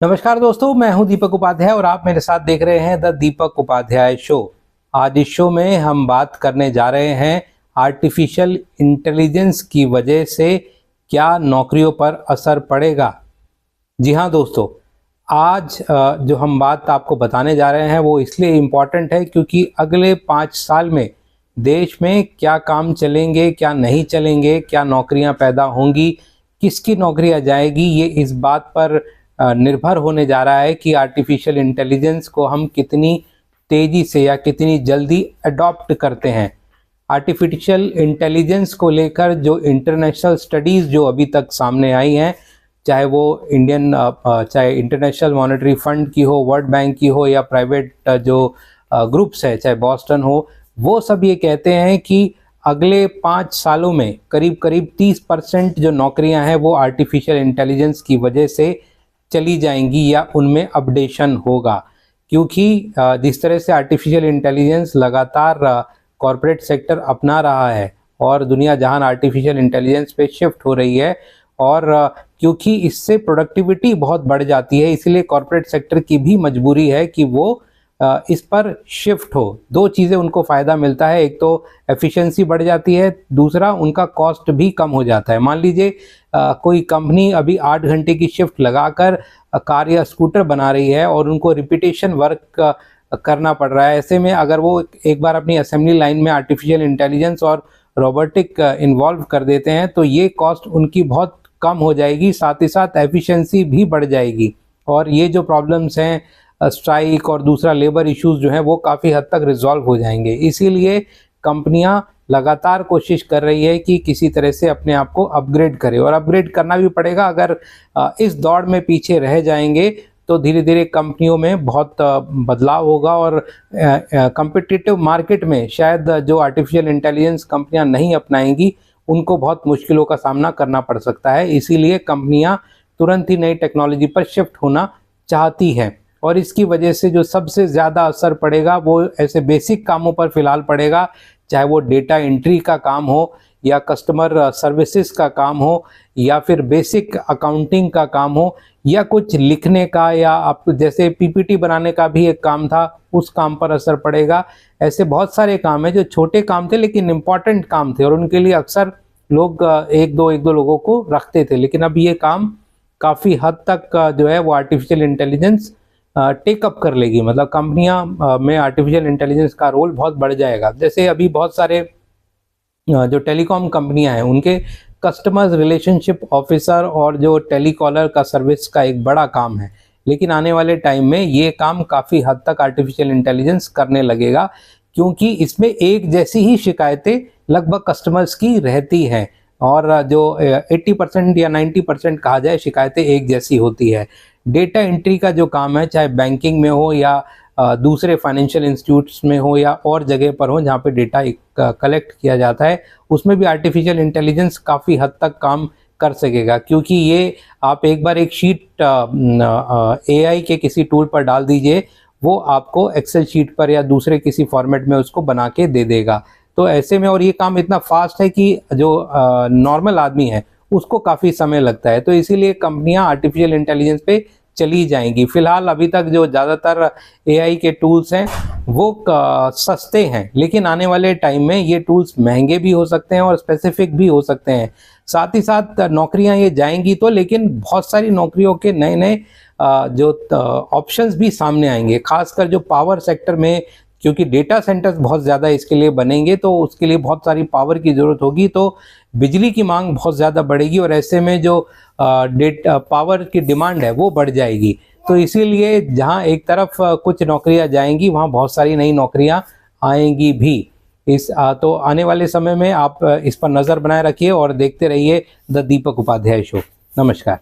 नमस्कार दोस्तों, मैं हूं दीपक उपाध्याय और आप मेरे साथ देख रहे हैं द दीपक उपाध्याय शो। आज इस शो में हम बात करने जा रहे हैं आर्टिफिशियल इंटेलिजेंस की वजह से क्या नौकरियों पर असर पड़ेगा। जी हाँ दोस्तों, आज जो हम बात आपको बताने जा रहे हैं वो इसलिए इम्पॉर्टेंट है क्योंकि अगले 5 साल में देश में क्या काम चलेंगे, क्या नहीं चलेंगे, क्या नौकरियां पैदा होंगी, किसकी नौकरियां जाएगी, ये इस बात पर निर्भर होने जा रहा है कि आर्टिफिशियल इंटेलिजेंस को हम कितनी तेज़ी से या कितनी जल्दी अडॉप्ट करते हैं। आर्टिफिशियल इंटेलिजेंस को लेकर जो इंटरनेशनल स्टडीज़ जो अभी तक सामने आई हैं, चाहे वो चाहे इंटरनेशनल मॉनेटरी फंड की हो, वर्ल्ड बैंक की हो या प्राइवेट जो ग्रुप्स है, चाहे बॉस्टन हो, वो सब ये कहते हैं कि अगले 5 सालों में करीब करीब 30% जो नौकरियां हैं वो आर्टिफिशियल इंटेलिजेंस की वजह से चली जाएंगी या उनमें अपडेशन होगा। क्योंकि जिस तरह से आर्टिफिशियल इंटेलिजेंस लगातार कॉरपोरेट सेक्टर अपना रहा है और दुनिया जहां आर्टिफिशियल इंटेलिजेंस पे शिफ्ट हो रही है और क्योंकि इससे प्रोडक्टिविटी बहुत बढ़ जाती है, इसलिए कॉरपोरेट सेक्टर की भी मजबूरी है कि वो इस पर शिफ्ट हो। दो चीज़ें उनको फ़ायदा मिलता है, एक तो एफिशिएंसी बढ़ जाती है, दूसरा उनका कॉस्ट भी कम हो जाता है। मान लीजिए कोई कंपनी अभी 8 घंटे की शिफ्ट लगाकर कार या स्कूटर बना रही है और उनको रिपीटेशन वर्क करना पड़ रहा है। ऐसे में अगर वो एक बार अपनी असेंबली लाइन में आर्टिफिशियल इंटेलिजेंस और रोबोटिक इन्वॉल्व कर देते हैं तो ये कॉस्ट उनकी बहुत कम हो जाएगी, साथ ही साथ एफिशिएंसी भी बढ़ जाएगी और ये जो प्रॉब्लम्स हैं स्ट्राइक और दूसरा लेबर इश्यूज जो हैं वो काफ़ी हद तक रिजॉल्व हो जाएंगे। इसीलिए कंपनियां लगातार कोशिश कर रही है कि किसी तरह से अपने आप को अपग्रेड करे और अपग्रेड करना भी पड़ेगा। अगर इस दौड़ में पीछे रह जाएंगे तो धीरे धीरे कंपनियों में बहुत बदलाव होगा और कम्पिटिटिव मार्केट में शायद जो आर्टिफिशियल इंटेलिजेंस कंपनियां नहीं अपनाएंगी उनको बहुत मुश्किलों का सामना करना पड़ सकता है। इसीलिए कंपनियां तुरंत ही नई टेक्नोलॉजी पर शिफ्ट होना चाहती हैं और इसकी वजह से जो सबसे ज़्यादा असर पड़ेगा वो ऐसे बेसिक कामों पर फिलहाल पड़ेगा, चाहे वो डेटा एंट्री का काम हो या कस्टमर सर्विसेज का काम हो या फिर बेसिक अकाउंटिंग का काम हो या कुछ लिखने का या आप जैसे पीपीटी बनाने का भी एक काम था, उस काम पर असर पड़ेगा। ऐसे बहुत सारे काम हैं जो छोटे काम थे लेकिन इम्पॉर्टेंट काम थे और उनके लिए अक्सर लोग एक दो लोगों को रखते थे, लेकिन अब ये काम काफ़ी हद तक जो है वो आर्टिफिशियल इंटेलिजेंस टेकअप कर लेगी। मतलब कंपनियां में आर्टिफिशियल इंटेलिजेंस का रोल बहुत बढ़ जाएगा। जैसे अभी बहुत सारे जो टेलीकॉम कंपनियां हैं उनके कस्टमर्स रिलेशनशिप ऑफिसर और जो टेलीकॉलर का सर्विस का एक बड़ा काम है, लेकिन आने वाले टाइम में ये काम काफ़ी हद तक आर्टिफिशियल इंटेलिजेंस करने लगेगा क्योंकि इसमें एक जैसी ही शिकायतें लगभग कस्टमर्स की रहती हैं और जो 80% या 90% कहा जाए शिकायतें एक जैसी होती है। डेटा एंट्री का जो काम है, चाहे बैंकिंग में हो या दूसरे फाइनेंशियल इंस्टीट्यूट्स में हो या और जगह पर हो जहाँ पे डेटा कलेक्ट किया जाता है, उसमें भी आर्टिफिशियल इंटेलिजेंस काफ़ी हद तक काम कर सकेगा क्योंकि ये आप एक बार एक शीट AI के किसी टूल पर डाल दीजिए, वो आपको एक्सेल शीट पर या दूसरे किसी फॉर्मेट में उसको बना के दे देगा। तो ऐसे में और ये काम इतना फास्ट है कि जो नॉर्मल आदमी है उसको काफ़ी समय लगता है, तो इसीलिए कंपनियां आर्टिफिशियल इंटेलिजेंस पे चली जाएंगी। फिलहाल अभी तक जो ज़्यादातर AI के टूल्स हैं वो सस्ते हैं, लेकिन आने वाले टाइम में ये टूल्स महंगे भी हो सकते हैं और स्पेसिफिक भी हो सकते हैं। साथ ही साथ नौकरियां ये जाएंगी तो, लेकिन बहुत सारी नौकरियों के नए नए जो ऑप्शंस भी सामने आएंगे, खासकर जो पावर सेक्टर में, क्योंकि डेटा सेंटर्स बहुत ज़्यादा इसके लिए बनेंगे तो उसके लिए बहुत सारी पावर की ज़रूरत होगी, तो बिजली की मांग बहुत ज़्यादा बढ़ेगी और ऐसे में जो पावर की डिमांड है वो बढ़ जाएगी। तो इसीलिए जहां एक तरफ कुछ नौकरियां जाएंगी वहां बहुत सारी नई नौकरियां आएंगी भी। तो आने वाले समय में आप इस पर नज़र बनाए रखिए और देखते रहिए द दीपक उपाध्याय शो। नमस्कार।